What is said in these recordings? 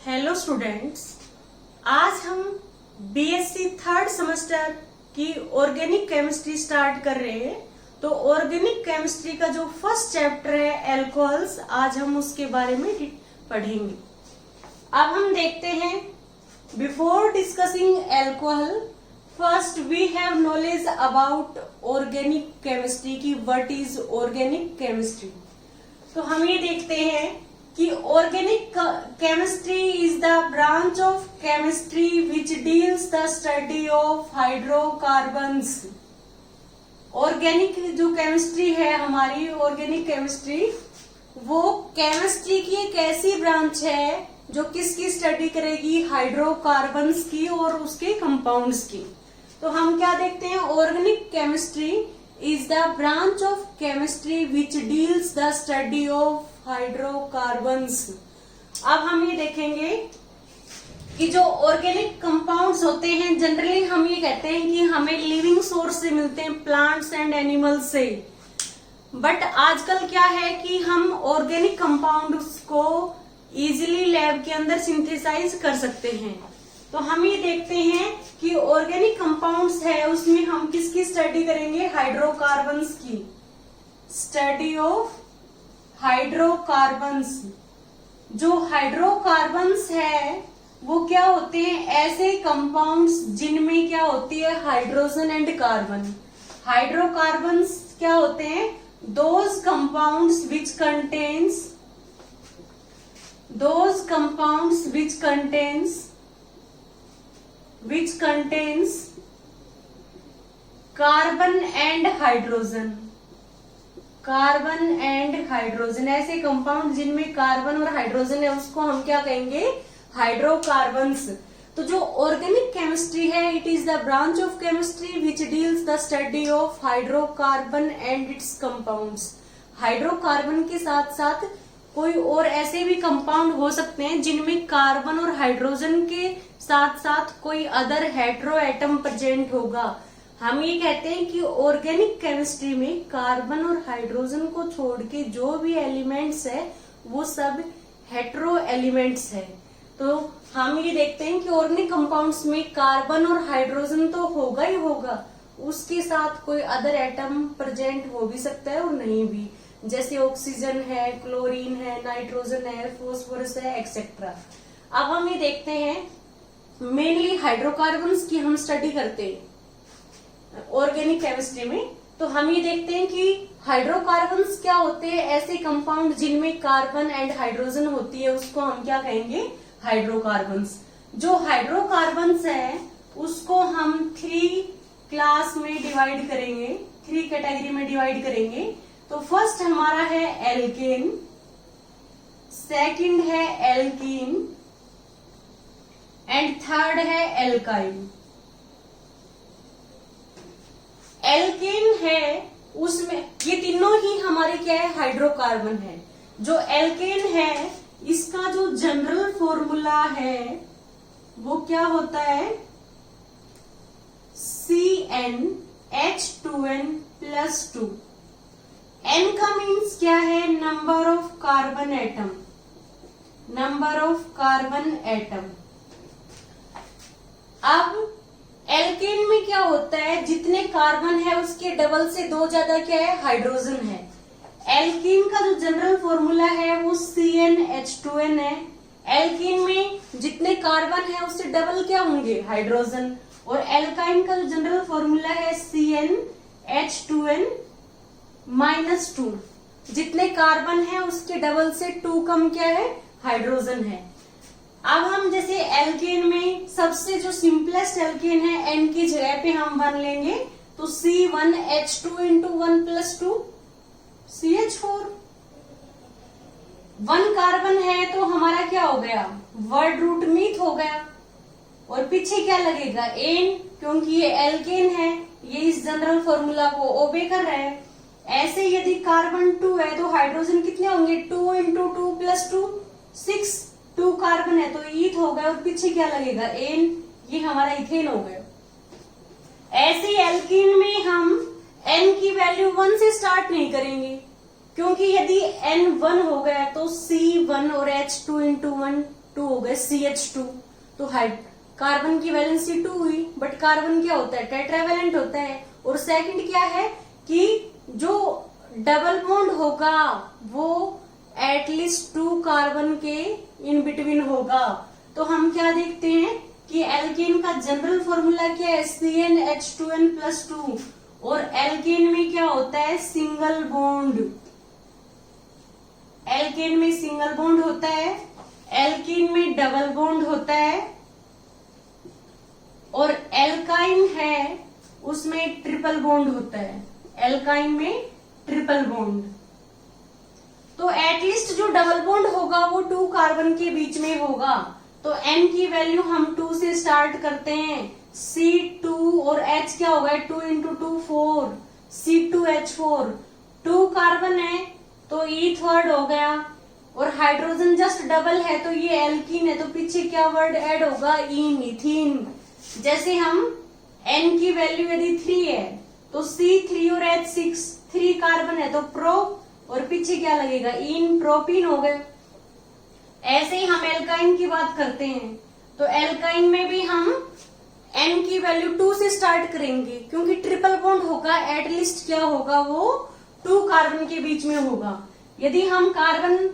Hello students, आज हम BSc third semester की ऑर्गेनिक केमिस्ट्री स्टार्ट कर रहे हैं। तो ऑर्गेनिक केमिस्ट्री का जो फर्स्ट चैप्टर है एल्कोहल्स, आज हम उसके बारे में पढ़ेंगे। अब हम देखते हैं, before discussing alcohol first we have knowledge about organic chemistry की व्हाट इज ऑर्गेनिक केमिस्ट्री। तो हम ये देखते हैं कि organic chemistry is the branch of chemistry which deals the study of hydrocarbons. Organic जो केमिस्ट्री है हमारी, ऑर्गेनिक केमिस्ट्री वो केमिस्ट्री की एक ऐसी ब्रांच है जो किसकी स्टडी करेगी, हाइड्रोकार्बन्स की और उसके कंपाउंड्स की। तो हम क्या देखते हैं, organic chemistry is the branch of chemistry which deals the study of hydrocarbons. अब हम ये देखेंगे कि जो ऑर्गेनिक कंपाउंड्स होते हैं, जनरली हम ये कहते हैं कि हमें लिविंग सोर्स से मिलते हैं, प्लांट्स एंड एनिमल्स से। बट आजकल क्या है कि हम ऑर्गेनिक कंपाउंड्स को इजीली लैब के अंदर सिंथेसाइज कर सकते हैं। तो हम ये देखते हैं कि ऑर्गेनिक कंपाउंड्स है उसमें हम किसकी स्टडी करेंगे, हाइड्रोकार्बन्स की। Study of hydrocarbons. जो हाइड्रोकार्बन्स है वो क्या होते हैं, ऐसे कंपाउंड्स जिनमें क्या होती है, हाइड्रोजन एंड कार्बन। हाइड्रोकार्बन्स क्या होते हैं, those compounds which contains carbon and hydrogen. ऐसे कंपाउंड जिनमें कार्बन और हाइड्रोजन है उसको हम क्या कहेंगे, हाइड्रोकार्बन्स। तो जो ऑर्गेनिक केमिस्ट्री है, it is the branch of chemistry which deals the study of hydrocarbon and it's compounds. Hydrocarbon के साथ साथ कोई और ऐसे भी कंपाउंड हो सकते हैं जिनमें कार्बन और हाइड्रोजन के साथ साथ कोई अदर हेटेरो एटम प्रेजेंट होगा। हम ये कहते हैं कि ऑर्गेनिक केमिस्ट्री में कार्बन और हाइड्रोजन को छोड़ के जो भी एलिमेंट्स है वो सब हेटेरो एलिमेंट्स है। तो हम ये देखते हैं कि ऑर्गेनिक कंपाउंड्स में कार्बन और हाइड्रोजन तो होगा ही होगा, उसके साथ कोई अदर एटम प्रेजेंट हो भी सकता है और नहीं भी, जैसे ऑक्सीजन है, क्लोरीन है, नाइट्रोजन है, फॉस्फोरस है, एक्सेट्रा। अब हम ये देखते हैं, मेनली हाइड्रोकार्बन्स की हम स्टडी करते हैं ऑर्गेनिक केमिस्ट्री में। तो हम ये देखते हैं कि हाइड्रोकार्बन्स क्या होते हैं, ऐसे कंपाउंड जिनमें कार्बन एंड हाइड्रोजन होती है उसको हम क्या कहेंगे, हाइड्रोकार्बन्स। जो हाइड्रोकार्बन्स है उसको हम 3 क्लास में डिवाइड करेंगे, 3 कैटेगरी में डिवाइड करेंगे। तो फर्स्ट हमारा है एल्केन, सेकंड है एल्कीन एंड थर्ड है एल्काइन। एल्केन है उसमें ये तीनों ही हमारे क्या है, हाइड्रोकार्बन है। जो एल्केन है इसका जो जनरल फॉर्मूला है वो क्या होता है, CnH2n+2। N का मीन्स क्या है, नंबर ऑफ कार्बन एटम। अब एल्केन में क्या होता है, जितने कार्बन है उसके डबल से 2 ज्यादा क्या है, हाइड्रोजन है। एल्कीन का जो जनरल फॉर्मूला है वो CnH2n है। एल्कीन में जितने कार्बन है उससे डबल क्या होंगे, हाइड्रोजन। और एल्काइन का जो जनरल फॉर्मूला है CnH2n-2, जितने कार्बन है उसके डबल से 2 कम क्या है, हाइड्रोजन है। अब हम जैसे एल्केन में सबसे जो सिंपलेस्ट एल्केन है, N की जगह पे हम 1 लेंगे तो C1H2 × 1+2 CH4। 1 कार्बन है तो हमारा क्या हो गया, वर्ड रूट मीथ हो गया। और पीछे क्या लगेगा, N, क्योंकि ये एल्केन है, ये इस जनरल फॉर्मूला को ओबे कर रहा है। ऐसे यदि कार्बन 2 है तो हाइड्रोजन कितने होंगे, 2 × 2+2 6। 2 कार्बन है तो ईथ हो गया और पीछे क्या लगेगा, N, ये हमारा इथेन हो गया। ऐसे एल्कीन में हम N की वैल्यू 1 से स्टार्ट नहीं करेंगे, क्योंकि यदि N 1 हो गया तो C1 और H2 × 1 2 हो गए CH2। तो कार्बन की वैलेंसी 2 हुई, बट कार्बन क्या होता है, टेट्रावैलेंट होता है। और सेकंड क्या है कि जो डबल बॉन्ड होगा वो एटलीस्ट 2 कार्बन के इन बिटवीन होगा। तो हम क्या देखते हैं कि एल्केन का जनरल फॉर्मूला क्या है, CnH2n+2। और एल्केन में क्या होता है, सिंगल बॉन्ड। एल्केन में सिंगल बॉन्ड होता है, एल्कीन में डबल बॉन्ड होता है, और एल्काइन है उसमें ट्रिपल बॉन्ड होता है। एल्काइन में ट्रिपल बॉन्ड। तो एटलीस्ट जो डबल बॉन्ड होगा वो 2 कार्बन के बीच में होगा। तो N की वैल्यू हम 2 से स्टार्ट करते हैं। C2 और H क्या होगा, 2 × 2 4, C2H4। 2 कार्बन है तो E थर्ड हो गया, और हाइड्रोजन जस्ट डबल है तो ये एल्कीन है, तो पीछे क्या वर्ड ऐड होगा, ई मीथीन। जैसे हम N की वैल्यू यदि 3 है तो C3 और H6, 3 कार्बन है तो प्रो, और पीछे क्या लगेगा, इन प्रोपीन हो गए। ऐसे ही हम एल्काइन की बात करते हैं, तो एल्काइन में भी हम N की वैल्यू 2 से स्टार्ट करेंगे, क्योंकि ट्रिपल बॉन्ड होगा, एटलीस्ट क्या होगा, वो 2 कार्बन के बीच में होगा। यदि हम कार्बन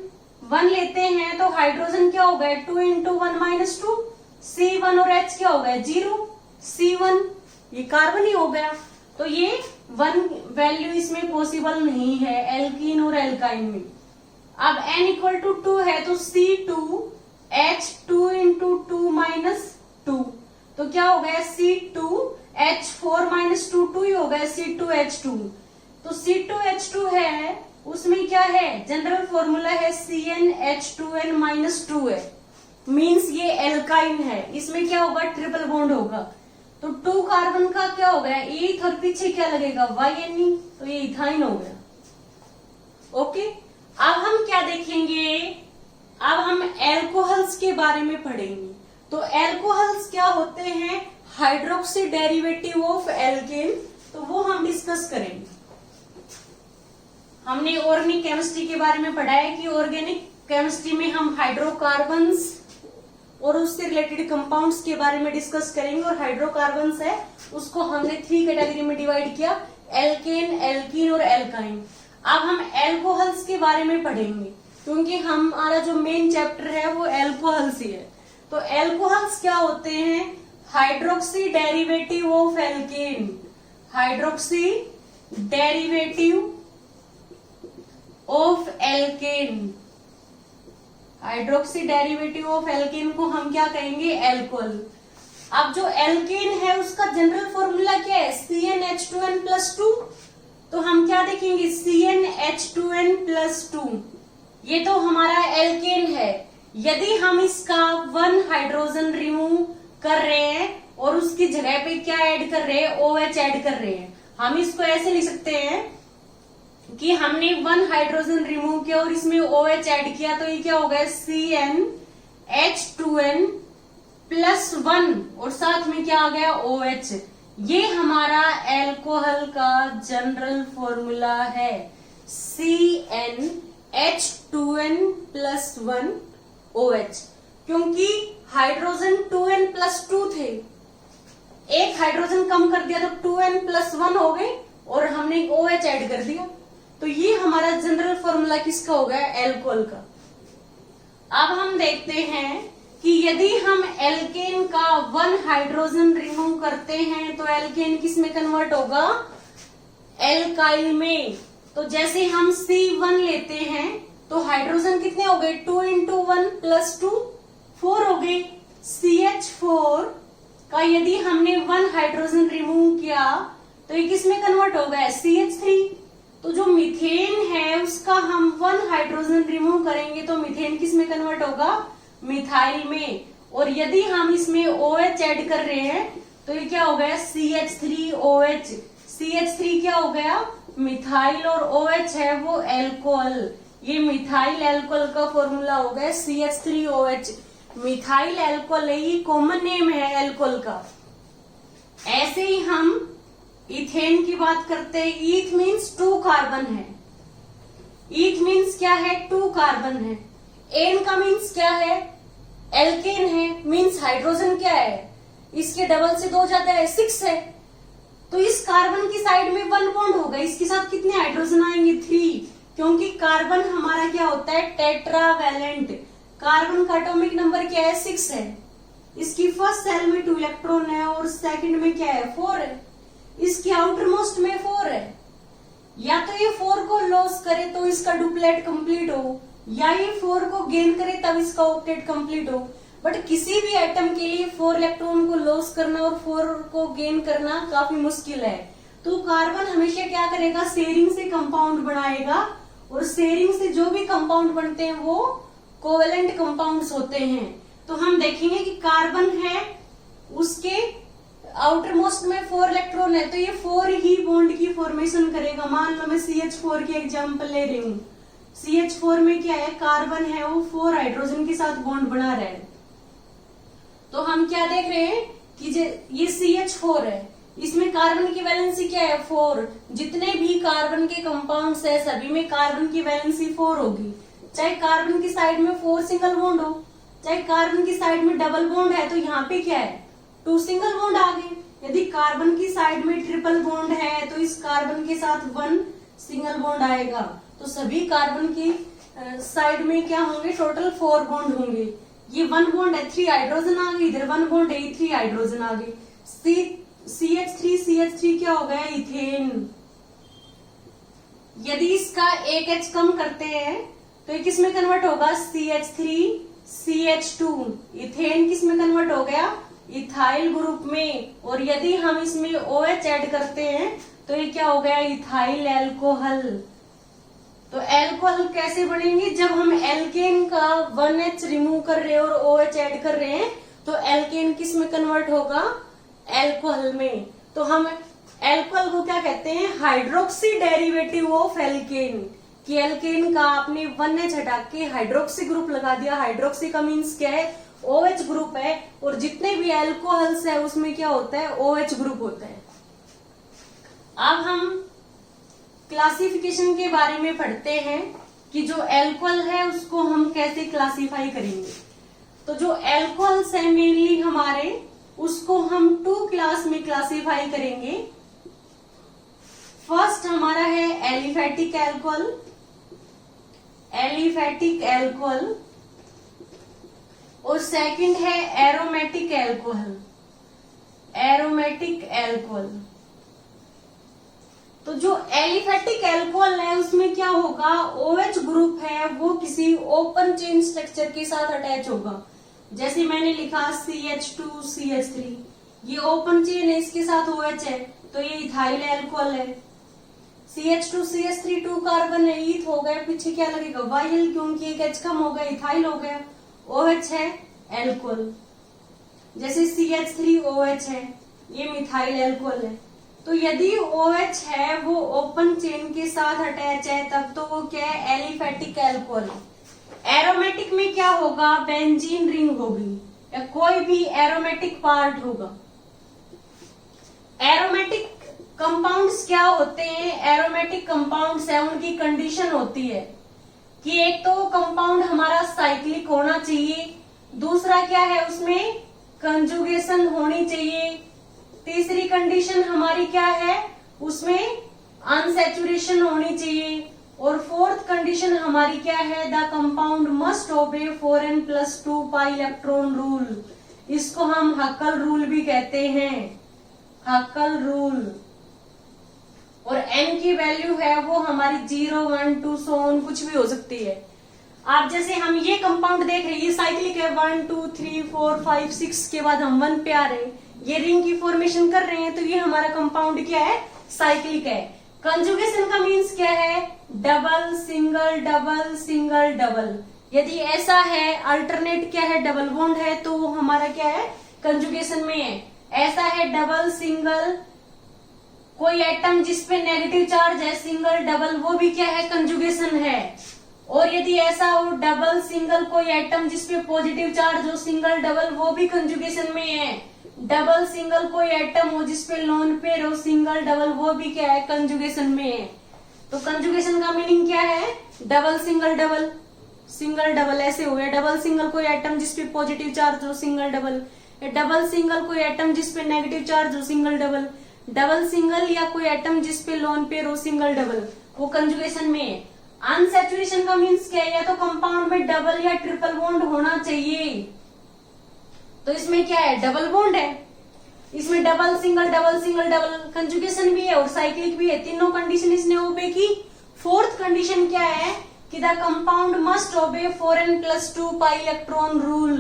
1 लेते हैं तो हाइड्रोजन क्या होगा, 2 × 1 - 2, C1 और H क्या होगा, 0, C1, ये कार्बन ही हो गया। तो ये 1 वैल्यू इसमें पॉसिबल नहीं है एल्कीन और एल्काइन में। अब N = 2 है तो C2H2 × 2 - 2, तो क्या हो गया, C2H4 - 2, 2 ही हो गया, C2H2। तो C2H2 है, उसमें क्या है, जनरल फॉर्मूला है CnH2n - 2 है, मीन्स ये एल्काइन है। इसमें क्या होगा, ट्रिपल बॉन्ड होगा। तो 2 कार्बन का क्या हो गया, ईथ, और पीछे क्या लगेगा, YNE, तो ये इथाइन हो गया। ओके, अब हम क्या देखेंगे, अब हम एल्कोहल्स के बारे में पढ़ेंगे। तो एल्कोहल्स क्या होते हैं, हाइड्रोक्सी डेरिवेटिव ऑफ एल्केन, तो वो हम डिस्कस करेंगे। हमने ऑर्गेनिक केमिस्ट्री के बारे में पढ़ा है कि ऑर्गेनिक केमिस्ट्री में हम हाइड्रोकार्बन्स और उससे रिलेटेड कंपाउंड्स के बारे में डिस्कस करेंगे। और हाइड्रोकार्बन्स है उसको हमने 3 कैटेगरी में डिवाइड किया, एल्केन, एल्कीन और एल्काइन। अब हम एल्कोहल्स के बारे में पढ़ेंगे, क्योंकि हमारा जो मेन चैप्टर है वो एल्कोहल्स ही है। तो एल्कोहल्स क्या होते हैं, hydroxy derivative of alkene, hydroxy derivative of alkene. Hydroxy derivative of alkene को हम क्या कहेंगे, एल्कोहल। अब जो एल्केन है उसका जनरल फॉर्मूला क्या है, CnH2n+2। तो हम क्या देखेंगे, CnH2n+2, ये तो हमारा एल्केन है। यदि हम इसका 1 हाइड्रोजन रिमूव कर रहे हैं और उसकी जगह पे क्या ऐड कर रहे हैं, OH ऐड कर रहे हैं, हम इसको ऐसे लिख सकते हैं कि हमने 1 हाइड्रोजन रिमूव किया और इसमें OH ऐड किया, तो ये क्या हो गया, CnH2n+1, और साथ में क्या आ गया, OH। ये हमारा एल्कोहल का जनरल फॉर्मूला है, CnH2n+1 OH। क्योंकि हाइड्रोजन 2n+2 थे, एक हाइड्रोजन कम कर दिया तो 2n+1 हो गए, और हमने OH ऐड कर दिया। तो ये हमारा जनरल फॉर्मूला किसका हो गया, एल्कोहल का। अब हम देखते हैं कि यदि हम एल्केन का 1 हाइड्रोजन रिमूव करते हैं तो एल्केन किस में कन्वर्ट होगा, एल्काइल में। तो जैसे हम C1 लेते हैं तो हाइड्रोजन कितने हो गए, 2 × 1 + 2, 4 हो गए। CH4 का यदि हमने 1 हाइड्रोजन रिमूव किया तो ये किस में कन्वर्ट होगा, CH3। तो जो मीथेन है उसका हम 1 हाइड्रोजन रिमूव करेंगे तो मीथेन किस में कन्वर्ट होगा, मिथाइल में। और यदि हम इसमें OH ऐड कर रहे हैं तो ये क्या हो गया, CH3OH। CH3 क्या हो गया, मिथाइल, और OH है वो एल्कोहल। ये मिथाइल एल्कोहल का फॉर्मूला हो गया CH3OH। मिथाइल एल्कोहल है, ये कॉमन नेम है एल्कोहल का। ऐसे ही हम इथेन की बात करते हैं। ईथ मीन्स 2 कार्बन है, ईथ मीन्स क्या है, 2 कार्बन है। एन का मीन्स क्या है, एल्केन है, मीन्स हाइड्रोजन क्या है, इसके डबल से 2 जाता है 6 है। तो इस कार्बन की साइड में 1 बॉन्ड होगा, इसके साथ कितने हाइड्रोजन आएंगे 3, क्योंकि कार्बन हमारा क्या होता है टेट्रावैलेंट। कार्बन का एटॉमिक नंबर क्या है 6 है। इसकी फर्स्ट सेल में 2 इलेक्ट्रॉन है और सेकंड में क्या है 4 है। इसकी आउटर मोस्ट में 4 है। या तो ये 4 को लॉस करे तो इसका डुप्लेट कंप्लीट हो, या ये 4 को गेन करे तब इसका ऑक्टेट कंप्लीट हो। बट किसी भी एटम के लिए 4 इलेक्ट्रॉन को लॉस करना और 4 को गेन करना काफी मुश्किल है। तो कार्बन हमेशा क्या करेगा, शेयरिंग से कंपाउंड बनाएगा, और शेयरिंग से जो भी कंपाउंड बनते हैं वो कोवेलेंट कंपाउंड्स होते हैं। तो हम देखेंगे कि कार्बन है, उसके आउटर मोस्ट में 4 इलेक्ट्रॉन है, तो ये 4 ही बॉन्ड की फॉर्मेशन करेगा। मान लो मैं CH4 की एग्जांपल ले रही हूँ। CH4 में क्या है, कार्बन है वो 4 हाइड्रोजन के साथ बॉन्ड बना रहा है। तो हम क्या देख रहे हैं कि ये CH4 है, इसमें कार्बन की वैलेंसी क्या है 4। जितने भी कार्बन के कंपाउंड्स है सभी में कार्बन की वैलेंसी 4 होगी। चाहे कार्बन की साइड में 4 सिंगल बॉन्ड हो, चाहे कार्बन की साइड में डबल बॉन्ड है, तो यहाँ पे क्या है 2 सिंगल बॉन्ड आ गए। यदि कार्बन की साइड में ट्रिपल बॉन्ड है तो इस कार्बन के साथ 1 सिंगल बॉन्ड आएगा। तो सभी कार्बन की साइड में क्या होंगे, टोटल 4 बॉन्ड होंगे। ये 1 बॉन्ड है 3 हाइड्रोजन आ गए, इधर 1 बॉन्ड है 3 हाइड्रोजन आ गए। CH3 क्या हो गया, इथेन। यदि इसका एक H कम करते हैं तो ये किस में कन्वर्ट होगा, CH3CH2। इथेन किस में कन्वर्ट हो गया, इथाइल ग्रुप में। और यदि हम इसमें OH ऐड करते हैं तो ये क्या हो गया, इथाइल एल्कोहल। तो एल्कोहल कैसे बनेंगे, जब हम एल्केन का 1H रिमूव कर रहे हैं और OH ऐड कर रहे हैं तो एल्केन किस में कन्वर्ट होगा, एल्कोहल में। तो हम एल्कोहल को क्या कहते हैं, हाइड्रोक्सी डेरिवेटिव ऑफ एल्केन। कि एल्केन का आपने 1H हटा के हाइड्रोक्सी ग्रुप लगा दिया। हाइड्रोक्सी का मीन्स क्या है, OH ग्रुप है, और जितने भी एल्कोहल्स है उसमें क्या होता है, OH ग्रुप होता है। अब हम क्लासिफिकेशन के बारे में पढ़ते हैं कि जो एल्कोहल है उसको हम कैसे क्लासिफाई करेंगे। तो जो एल्कोहल्स है मेनली हमारे, उसको हम 2 क्लास में क्लासिफाई करेंगे। फर्स्ट हमारा है एलिफेटिक एल्कोहल, और सेकंड है एरोमेटिक एल्कोहल। तो जो एलिफेटिक एल्कोहल है उसमें क्या होगा, OH ग्रुप है वो किसी ओपन चेन स्ट्रक्चर के साथ अटैच होगा। जैसे मैंने लिखा CH2CH3, ये ओपन चेन है, इसके साथ OH है तो ये इथाइल एल्कोहल है। CH2CH3 2 कार्बन है, ईथ हो गया, पीछे क्या लगेगा वाइल, क्योंकि एक H कम हो गया, इथाइल हो गया। OH है एल्कोहल, जैसे CH3OH है, ये मिथाइल एल्कोहल है। तो यदि OH है वो ओपन चेन के साथ अटैच है तब तो वो क्या है, एलिफेटिक एल्कोहल। एरोमेटिक में क्या होगा, बेंजीन रिंग होगी या कोई भी एरोमेटिक पार्ट होगा। एरोमेटिक कंपाउंड्स क्या होते हैं, एरोमेटिक कंपाउंड्स है उनकी कंडीशन होती है कि एक तो कंपाउंड हमारा साइक्लिक होना चाहिए, दूसरा क्या है उसमें कंजुगेशन होनी चाहिए, तीसरी कंडीशन हमारी क्या है उसमें अनसैचुरेशन होनी चाहिए, और फोर्थ कंडीशन हमारी क्या है, द कंपाउंड मस्ट ओबे 4n+2 पाई इलेक्ट्रॉन रूल। इसको हम हक्कल रूल भी कहते हैं, हक्कल रूल। और n की वैल्यू है वो हमारी 0, 1, 2 सो ऑन कुछ भी हो सकती है। आप जैसे हम ये कंपाउंड देख रहे हैं, ये साइक्लिक है, 1, 2, 3, 4, 5, 6 के बाद हम 1 पे आ रहे हैं, ये रिंग की फॉर्मेशन कर रहे हैं, तो ये हमारा कंपाउंड क्या है, साइक्लिक है। कंजुगेशन का मीन्स क्या है, double single double single double. यदि ऐसा है, अल्टरनेट क्या है, डबल बॉन्ड है, तो वो हमारा क्या है, कंजुगेशन में है। ऐसा है डबल सिंगल, कोई एटम जिसपे नेगेटिव चार्ज है, सिंगल डबल, वो भी क्या है, कंजुगेशन है। और यदि ऐसा हो डबल सिंगल, कोई एटम जिसपे पॉजिटिव चार्ज हो, सिंगल डबल, वो भी कंजुगेशन में है। डबल सिंगल, कोई एटम हो जिसपे लोन पेयर हो, सिंगल डबल, वो भी क्या है, कंजुगेशन में है। तो कंजुगेशन का मीनिंग क्या है, double single double. Single double ऐसे हो गया। डबल सिंगल कोई एटम जिसपे पॉजिटिव चार्ज हो, सिंगल डबल। डबल सिंगल कोई एटम जिसपे नेगेटिव चार्ज हो, सिंगल डबल। डबल सिंगल या कोई एटम जिसपे लोन पेयर हो, सिंगल डबल। वो कंजुगेशन में है। अनसैचुरेशन का मीन्स क्या है, या तो कंपाउंड में डबल या ट्रिपल बॉन्ड होना चाहिए। तो इसमें क्या है, डबल बॉन्ड है। इसमें डबल सिंगल डबल कंजुगेशन भी है और साइक्लिक भी है। तीनों कंडीशन इसने ओबे की। फोर्थ कंडीशन क्या है कि द कंपाउंड मस्ट ओबे 4n+2 पाई इलेक्ट्रॉन रूल।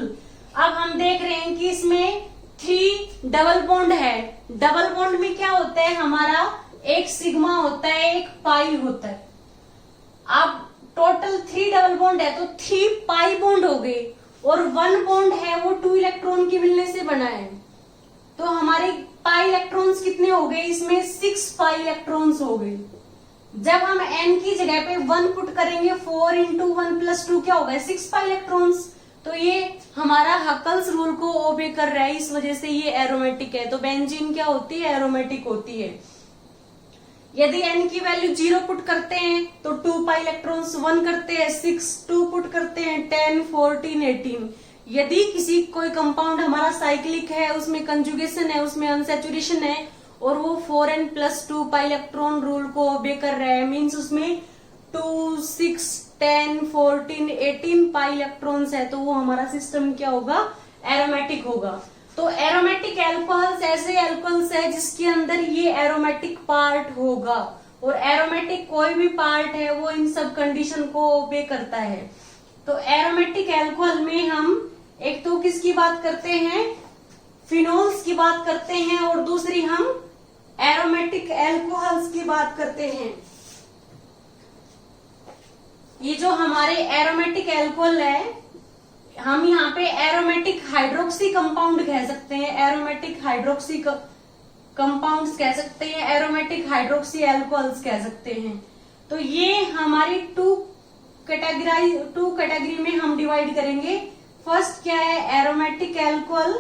अब हम देख रहे हैं कि इसमें 3 डबल बॉन्ड है। डबल बॉन्ड में क्या होता है, हमारा एक सिग्मा होता है, एक पाई होता है। अब टोटल 3 डबल बॉन्ड है तो 3 पाई बॉन्ड हो गए और 1 बॉन्ड है वो 2 इलेक्ट्रॉन के मिलने से बना है। तो हमारे पाई इलेक्ट्रॉन्स कितने हो गए, इसमें 6 पाई इलेक्ट्रॉन्स हो गए। जब हम n की जगह पे 1 पुट करेंगे, 4 × 1+2 क्या होगा, 6 पाई इलेक्ट्रॉन्स। तो ये हमारा हकल्स रूल को ओबे कर रहा है, इस वजह से ये एरोमेटिक है। तो बेंजीन क्या होती है, एरोमेटिक होती है। यदि n की वैल्यू 0 पुट करते हैं तो 2 पाई इलेक्ट्रॉन्स, 1 करते हैं 6, 2 पुट करते हैं 10, 14, 18। यदि किसी कोई कंपाउंड हमारा साइक्लिक है, उसमें कंजुगेशन है, उसमें अनसैचुरेशन है और वो 4n+2 पाई इलेक्ट्रॉन रूल को ओबे कर रहा है, मीन्स उसमें 2, 6, 10, 14, 18 पाई इलेक्ट्रॉन्स है, तो वो हमारा सिस्टम क्या होगा, एरोमेटिक होगा। तो एरोमेटिक एल्कोहल्स ऐसे एल्कोहल्स है जिसके अंदर ये एरोमेटिक पार्ट होगा और एरोमेटिक कोई भी पार्ट है वो इन सब कंडीशन को ओबे करता है। तो एरोमेटिक एल्कोहल में हम एक तो किसकी बात करते हैं, फिनोल्स की बात करते हैं और दूसरी हम एरोमेटिक एल्कोहल्स की बात करते हैं। ये जो हमारे एरोमेटिक एल्कोहल है, हम यहाँ पे एरोमेटिक हाइड्रोक्सी कंपाउंड कह सकते हैं, एरोमेटिक हाइड्रोक्सी कंपाउंड्स कह सकते हैं, एरोमेटिक हाइड्रोक्सी एल्कोहल्स कह सकते हैं। तो ये हमारी 2 कैटेगरी में हम डिवाइड करेंगे। फर्स्ट क्या है, एरोमेटिक एल्कोहल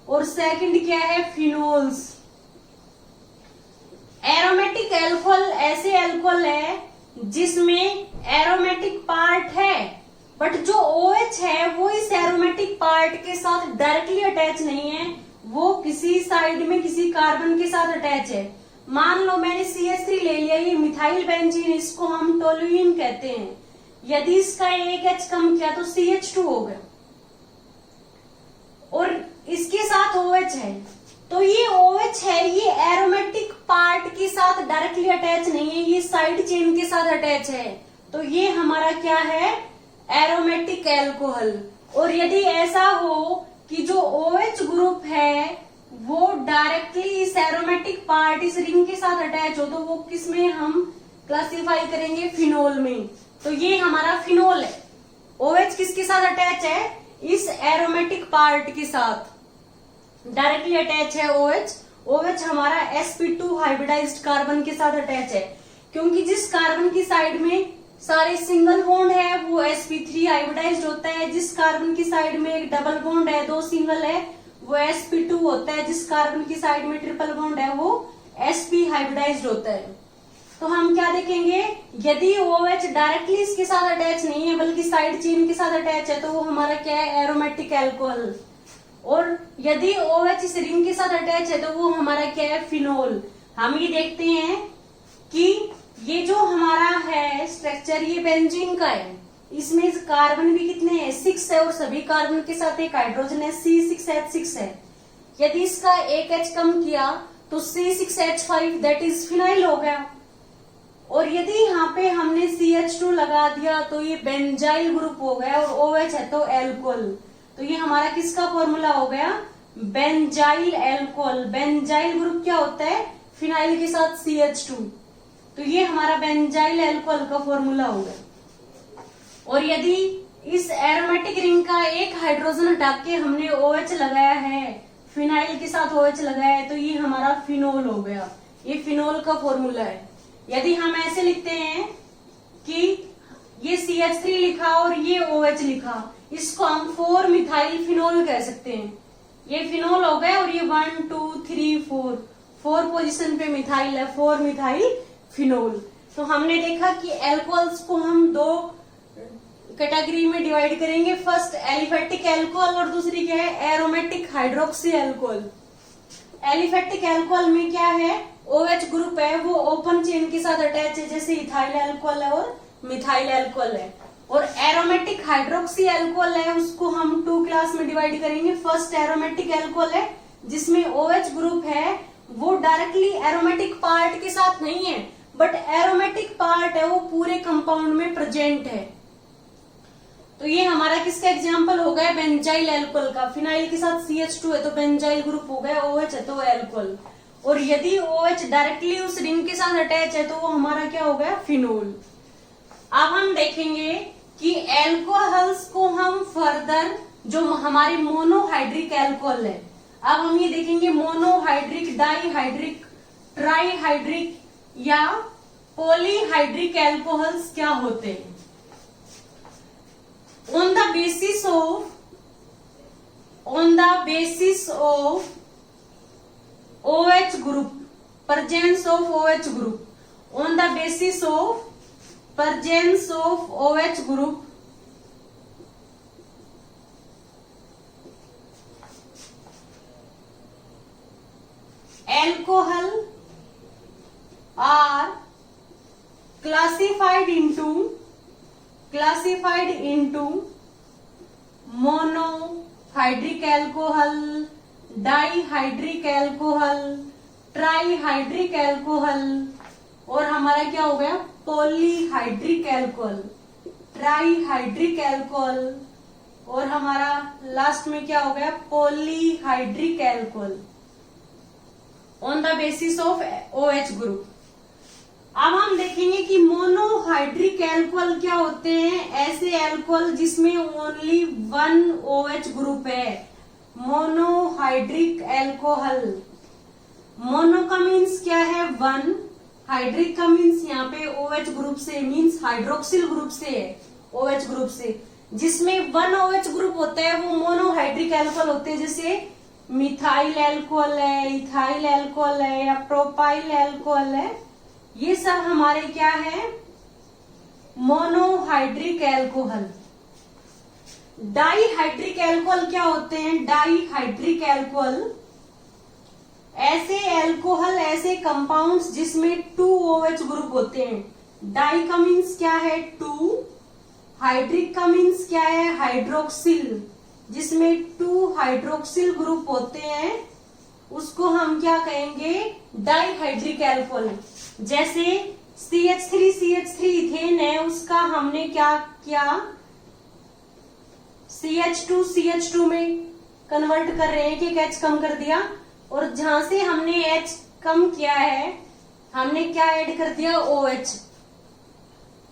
और सेकंड क्या है, फिनोल्स। एरोमेटिक एल्कोहल ऐसे एल्कोहल है जिसमें एरोमेटिक पार्ट है बट जो OH है वो इस एरोमेटिक पार्ट के साथ डायरेक्टली अटैच नहीं है, वो किसी साइड में किसी कार्बन के साथ अटैच है। मान लो मैंने CH3 ले लिया, ये मिथाइल बेंजीन, इसको हम टोलुइन कहते हैं। यदि इसका एक H कम किया तो CH2 हो गया और इसके साथ OH है, तो ये OH है, ये एरोमेटिक पार्ट के साथ डायरेक्टली अटैच नहीं है, ये साइड चेन के साथ अटैच है। तो ये हमारा क्या है, एरोमेटिक एल्कोहल। और यदि ऐसा हो कि जो OH ग्रुप है वो डायरेक्टली इस एरोमेटिक पार्ट, इस रिंग के साथ अटैच हो, तो वो किसमें हम क्लासिफाई करेंगे, फिनोल में। तो ये हमारा फिनोल है। OH किसके साथ अटैच है, इस एरोमेटिक पार्ट के साथ डायरेक्टली अटैच है OH हमारा sp2 हाइब्रिडाइज्ड कार्बन के साथ अटैच है, क्योंकि जिस कार्बन की साइड में सारे सिंगल बॉन्ड है वो sp3 हाइब्रिडाइज्ड होता है, जिस कार्बन की साइड में एक डबल बॉन्ड है, 2 सिंगल है, वो sp2 होता है, जिस कार्बन की साइड में ट्रिपल बॉन्ड है वो sp हाइब्रिडाइज्ड होता है। तो हम क्या देखेंगे, यदि OH डायरेक्टली इसके साथ अटैच नहीं है बल्कि साइड चेन के साथ अटैच है, तो वो हमारा क्या है, एरोमेटिक एल्कोहल। और यदि OH इस रिंग के साथ अटैच है तो वो हमारा क्या है, फिनोल। हम ये देखते हैं कि ये जो हमारा है स्ट्रक्चर, ये बेंजीन का है, इसमें कार्बन भी कितने हैं, 6 है और सभी कार्बन के साथ एक हाइड्रोजन है, C6H6 है। यदि इसका एक H कम किया तो C6H5 दैट इज फिनाइल हो गया। और यदि यहाँ पे हमने CH2 लगा दिया तो ये बेंजाइल ग्रुप हो गया और OH है तो एल्कोहल। तो ये हमारा किसका फॉर्मूला हो गया, बेंजाइल एल्कोहल। बेंजाइल ग्रुप क्या होता है, फिनाइल के साथ CH2, तो ये हमारा बेंजाइल एल्कोहल का फॉर्मूला हो गया। और यदि इस एरोमेटिक रिंग का एक हाइड्रोजन हटा के हमने OH लगाया है, फिनाइल के साथ OH लगाया है, तो ये हमारा फिनोल हो गया। ये फिनोल का फॉर्मूला है। यदि हम ऐसे लिखते हैं कि ये CH3 लिखा और ये OH लिखा, इसको हम 4 मिथाइल फिनोल कह सकते हैं। ये फिनोल हो गया और ये 1 2 3 4 पोजीशन पे मिथाइल है, 4 मिथाइल फिनोल। तो हमने देखा कि एल्कोहल्स को हम 2 कैटेगरी में डिवाइड करेंगे। फर्स्ट एलिफेटिक एल्कोहल और दूसरी क्या है aromatic hydroxy alcohol. Aliphatic alcohol में क्या है OH ग्रुप है वो ओपन चेन के साथ अटैच है, जैसे इथाइल एल्कोहल है और मिथाइल एल्कोहल है। और एरोमेटिक हाइड्रोक्सी एल्कोहल है उसको हम 2 क्लास में डिवाइड करेंगे। फर्स्ट एरोमेटिक एल्कोहल है जिसमें OH ग्रुप है वो डायरेक्टली एरोमेटिक पार्ट के साथ नहीं है, बट एरोमेटिक पार्ट है वो पूरे कंपाउंड में प्रेजेंट है। तो ये हमारा किसका एग्जाम्पल हो गया बेंजाइल एल्कोहल का। फिनाइल के साथ CH2 है तो बेंजाइल ग्रुप हो गया, OH है तो एल्कोहल। और यदि OH डायरेक्टली उस रिंग के साथ अटैच है तो वो हमारा क्या हो गया फिनोल। अब हम देखेंगे कि एल्कोहल्स को हम फर्दर जो हमारे मोनोहाइड्रिक एल्कोहल है, अब हम ये देखेंगे मोनोहाइड्रिक, डाईहाइड्रिक, ट्राईहाइड्रिक या पॉलीहाइड्रिक एल्कोहल्स क्या होते हैं। on the basis of OH group, presence of OH group, on the basis of presence of OH group, alcohol are classified into monohydric alcohol, dihydric alcohol, trihydric alcohol और हमारा क्या हो गया polyhydric alcohol, trihydric alcohol और हमारा last में क्या हो गया polyhydric alcohol on the basis of OH group. अब हम देखेंगे कि मोनोहाइड्रिक एल्कोहल क्या होते हैं, ऐसे एल्कोहल जिसमें ओनली 1 OH ग्रुप है। मोनोहाइड्रिक एल्कोहल, मोनो का मीन्स क्या है 1, हाइड्रिक का मीन्स यहाँ पे OH ग्रुप से मीन्स हाइड्रोक्सिल ग्रुप से है, OH ग्रुप से। जिसमें 1 OH ग्रुप होता है वो मोनोहाइड्रिक एल्कोहल होते हैं, जैसे मिथाइल एल्कोहल है, इथाइल एल्कोहल है या प्रोपाइल एल्कोहल है। ये सब हमारे क्या है मोनोहाइड्रिक एल्कोहल। डाईहाइड्रिक एल्कोहल क्या होते हैं, डाईहाइड्रिक एल्कोहल ऐसे एल्कोहल, ऐसे कंपाउंड्स जिसमें 2 OH ग्रुप होते हैं। डाई का मीन्स क्या है 2, हाइड्रिक का मीन्स क्या है हाइड्रोक्सिल, जिसमें 2 हाइड्रोक्सिल ग्रुप होते हैं उसको हम क्या कहेंगे डाईहाइड्रिक एल्कोहल। जैसे CH3 इथेन है उसका हमने क्या किया CH2 में कन्वर्ट कर रहे हैं कि H कम कर दिया, और जहां से हमने H कम किया है हमने क्या ऐड कर दिया OH।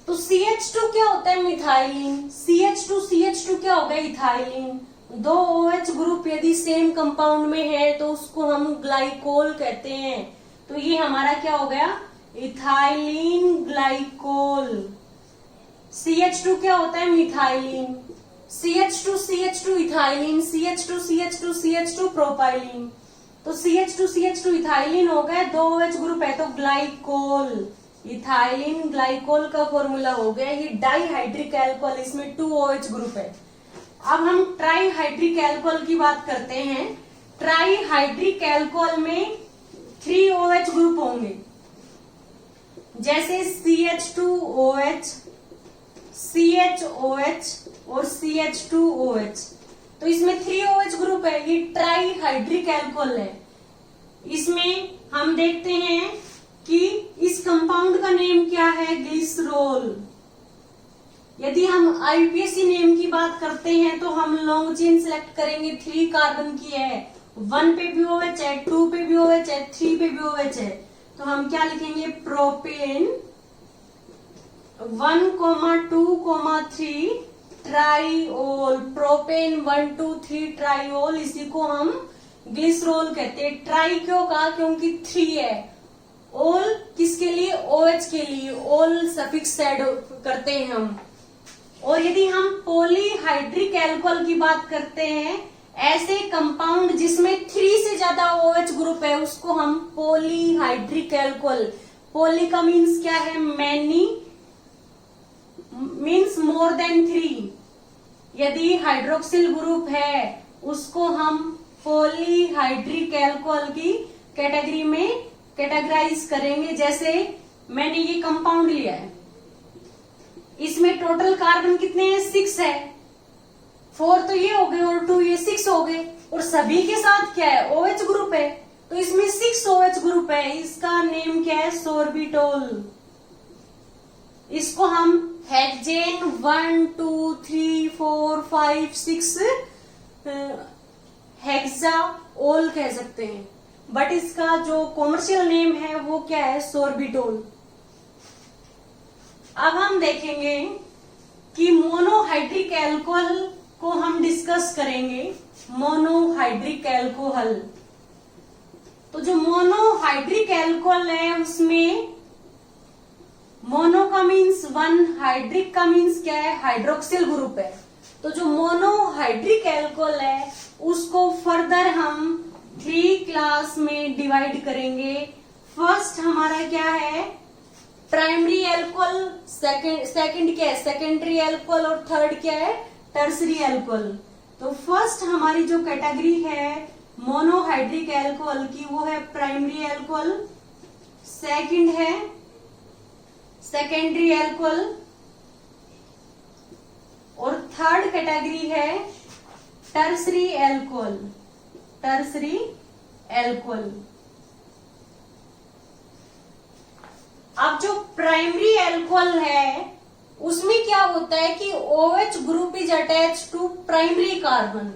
तो CH2 क्या होता है मिथाइलिन, CH2 क्या होगा इथाइलिन। 2 OH ग्रुप यदि सेम कंपाउंड में है तो उसको हम ग्लाइकोल कहते हैं। तो ये हमारा क्या हो गया इथाइलिन ग्लाइकोल। CH2 क्या होता है methylene, CH2 ethylene, CH2 propylene. तो CH2 इथाइलिन हो गया, 2 OH ग्रुप है तो ग्लाइकोल, इथाइलिन ग्लाइकोल का फॉर्मूला हो गया। ये डाईहाइड्रिक एल्कोहल, इसमें 2 OH ग्रुप है। अब हम ट्राईहाइड्रिक एल्कोहल की बात करते हैं। ट्राईहाइड्रिक एल्कोहल में 3 OH ग्रुप होंगे, जैसे CH2OH, CHOH और CH2OH। तो इसमें 3 OH ग्रुप है, ये ट्राईहाइड्रिक एल्कोहल है। इसमें हम देखते हैं कि इस कंपाउंड का नेम क्या है ग्लिसरोल। यदि हम IUPAC नेम की बात करते हैं तो हम लॉन्ग चेन सिलेक्ट करेंगे, 3 कार्बन की है, 1 पे भी OH है, 2 पे भी OH है, 3 पे भी OH है। तो हम क्या लिखेंगे प्रोपेन 1, 2, 3 ट्राईओल, प्रोपेन 1, 2, 3 ट्राईओल, इसी को हम ग्लिसरोल कहते हैं। ट्राई क्यों कहा, क्योंकि 3 है। ओल किसके लिए, OH के लिए, ओल सफिक्स ऐड करते हैं हम। और यदि हम पॉलीहाइड्रिक एल्कोहल की बात करते हैं, ऐसे कंपाउंड जिसमें 3 से ज्यादा OH ग्रुप है उसको हम पॉलीहाइड्रिक एल्कोहल। पॉली का मीन्स क्या है मैनी, मीन्स मोर देन 3। यदि हाइड्रोक्सिल ग्रुप है उसको हम पॉलीहाइड्रिक अल्कोहल की कैटेगरी में कैटेगराइज करेंगे। जैसे मैंने ये कंपाउंड लिया है, इसमें टोटल कार्बन कितने हैं? 6 है। 4 तो ये हो गए और 2 ये 6 हो गए, और सभी के साथ क्या है? OH ग्रुप है, तो इसमें 6 OH ग्रुप है। इसका नेम क्या है? सोर्बिटोल। इसको हम हेक्सेन 1 2 3 4 5 6 हेक्साओल कह सकते हैं, बट इसका जो कॉमर्शियल नेम है वो क्या है? सोर्बिटोल। अब हम देखेंगे कि मोनोहाइड्रिक अल्कोहल को हम डिस्कस करेंगे। मोनोहाइड्रिक अल्कोहल, तो जो मोनोहाइड्रिक अल्कोहल है उसमें मोनो का मीन्स 1, हाइड्रिक का मीन्स क्या है? हाइड्रोक्सिल ग्रुप है। तो जो मोनोहाइड्रिक अल्कोहल है उसको फर्दर हम 3 क्लास में डिवाइड करेंगे। फर्स्ट हमारा क्या है? प्राइमरी अल्कोहल, सेकंड क्या है? सेकेंडरी अल्कोहल, और थर्ड क्या है? Tertiary alcohol. तो फर्स्ट हमारी जो कैटेगरी है मोनोहाइड्रिक अल्कोहल की वो है प्राइमरी अल्कोहल, सेकंड है सेकेंडरी अल्कोहल, और थर्ड कैटेगरी है टर्सरी अल्कोहल। Tertiary alcohol. अब जो प्राइमरी अल्कोहल है उसमें क्या होता है कि OH group is attach to primary carbon,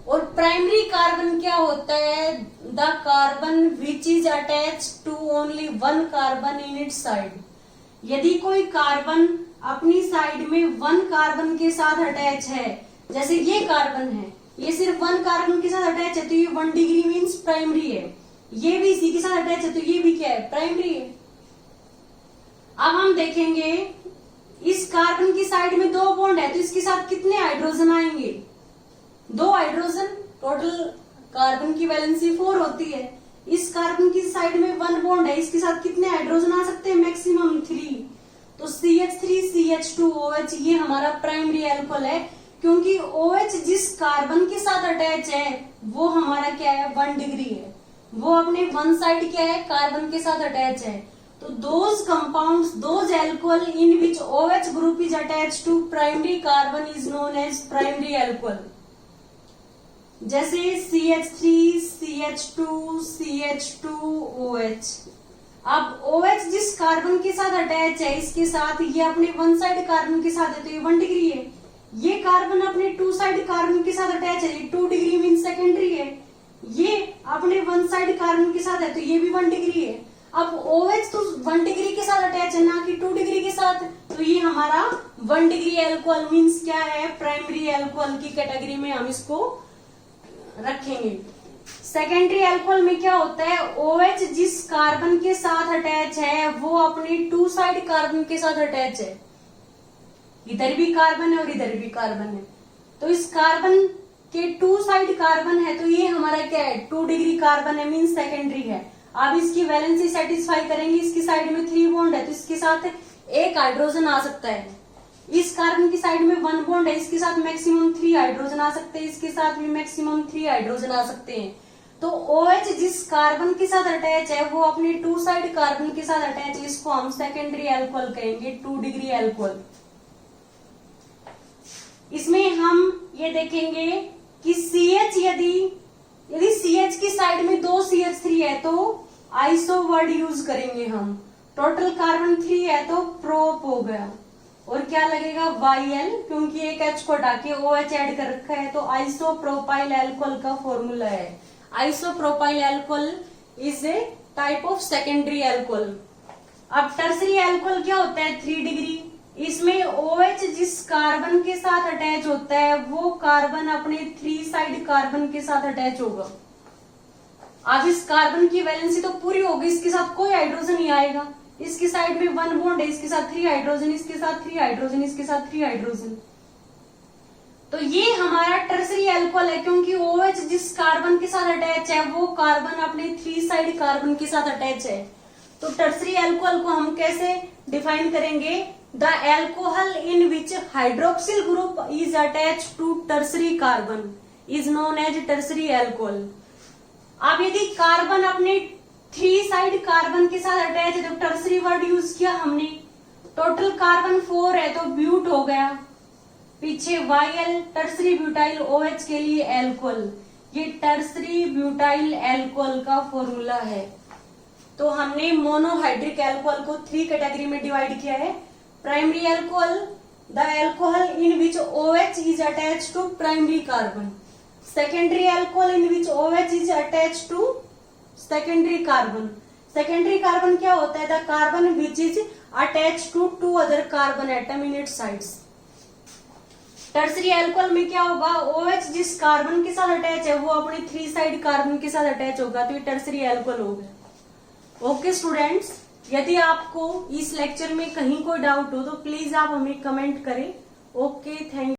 और प्राइमरी कार्बन क्या होता है? The carbon which is attach to only 1 carbon in its side. यदि कोई कार्बन अपनी साइड में 1 कार्बन के साथ अटैच है, जैसे ये कार्बन है, ये सिर्फ 1 कार्बन के साथ अटैच है, तो ये 1 डिग्री मीन्स प्राइमरी है। ये भी इसी के साथ अटैच है, तो ये भी क्या है? प्राइमरी है। अब हम देखेंगे इस कार्बन की साइड में 2 बॉन्ड है, तो इसके साथ कितने हाइड्रोजन आएंगे? 2 हाइड्रोजन। टोटल कार्बन की वैलेंसी 4 होती है। इस कार्बन की साइड में 1 बॉन्ड है, इसके साथ कितने हाइड्रोजन आ सकते हैं? मैक्सिमम 3। तो CH3 CH2OH ये हमारा प्राइमरी अल्कोहल है, क्योंकि OH जिस कार्बन के साथ अटैच है वो हमारा क्या है? 1 डिग्री है। वो अपने 1 साइड क्या है? कार्बन के साथ अटैच है। तो those compounds, those alcohol in which OH group is attached to primary carbon is known as primary alcohol. जैसे CH3, CH2, CH2OH। अब OH जिस कार्बन के साथ अटैच है इसके साथ ये अपने 1 साइड कार्बन के साथ है, तो ये 1 डिग्री है। ये कार्बन अपने 2 साइड कार्बन के साथ अटैच है, ये 2 डिग्री मीन सेकेंडरी है। ये अपने 1 साइड कार्बन के साथ है, तो ये भी 1 डिग्री है। अब OH तो 1 डिग्री के साथ अटैच है, ना कि 2 डिग्री के साथ, तो ये हमारा 1 डिग्री अल्कोहल मीन्स क्या है? प्राइमरी अल्कोहल की कैटेगरी में हम इसको रखेंगे। सेकेंडरी अल्कोहल में क्या होता है? OH जिस कार्बन के साथ अटैच है वो अपने 2 साइड कार्बन के साथ अटैच है। इधर भी कार्बन है और इधर भी कार्बन है, तो इस कार्बन के 2 साइड कार्बन है, तो ये हमारा क्या है? 2 डिग्री कार्बन है, मीन्स सेकेंडरी है। अब इसकी वैलेंसी सेटिस्फाई करेंगे, इसकी साइड में 3 बॉन्ड है, तो इसके साथ 1 हाइड्रोजन आ सकता है। इस कार्बन की साइड में 1 बॉन्ड है, इसके साथ मैक्सिमम 3 हाइड्रोजन आ सकते हैं, इसके साथ भी मैक्सिमम 3 हाइड्रोजन आ सकते हैं। तो OH जिस कार्बन के साथ अटैच है वो अपने 2 साइड कार्बन के साथ अटैच है, इसको हम सेकेंडरी अल्कोहल कहेंगे, 2 डिग्री अल्कोहल। इसमें हम ये देखेंगे कि CH यदि CH की साइड में 2 CH3 है तो आइसो वर्ड यूज करेंगे हम। टोटल कार्बन 3 है तो प्रोप हो गया, और क्या लगेगा? YL, क्योंकि एक H को हटा के OH ऐड कर रखा है, तो आइसोप्रोपाइल अल्कोहल का फॉर्मूला है। Isopropyl alcohol is a type of secondary alcohol. अब टर्सरी अल्कोहल क्या होता है? 3 डिग्री। इसमें OH जिस कार्बन के साथ अटैच होता है वो कार्बन अपने 3 साइड कार्बन के साथ अटैच होगा। अब इस कार्बन की वैलेंसी तो पूरी होगी, इसके साथ कोई हाइड्रोजन नहीं आएगा। इसकी साइड में 1 बॉन्ड है, इसके साथ 3 हाइड्रोजन, इसके साथ 3 हाइड्रोजन, इसके साथ 3 हाइड्रोजन। तो ये हमारा टर्सरी अल्कोहल है, क्योंकि OH जिस कार्बन के साथ अटैच है वो कार्बन अपने 3 साइड कार्बन के साथ अटैच है। तो टर्सरी अल्कोहल को हम कैसे डिफाइन करेंगे? The alcohol in which hydroxyl group is attach to tertiary carbon is known as tertiary alcohol. अब यदि कार्बन अपने 3 साइड कार्बन के साथ अटैच है तो टर्सरी वर्ड यूज किया हमने। टोटल कार्बन 4 है तो ब्यूट हो गया, पीछे YL टर्सरी ब्यूटाइल OH के लिए एल्कोहल। ये टर्सरी ब्यूटाइल एल्कोहल का फॉर्मूला है। तो हमने मोनोहाइड्रिक एल्कोहल को 3 कैटेगरी में डिवाइड किया है। Primary alcohol, the alcohol in which OH is attach to primary carbon. Secondary alcohol in which OH is attach to secondary carbon. Secondary carbon क्या होता है? The carbon which is attach to 2 other carbon atom in its sides. Tertiary alcohol में क्या होगा? OH जिस carbon के साथ attach है वो अपने 3 साइड कार्बन के साथ अटैच होगा, तो ये टर्सरी एल्कोहल हो गया। ओके स्टूडेंट्स, यदि आपको इस लेक्चर में कहीं कोई डाउट हो तो प्लीज आप हमें कमेंट करें। Okay, thank you.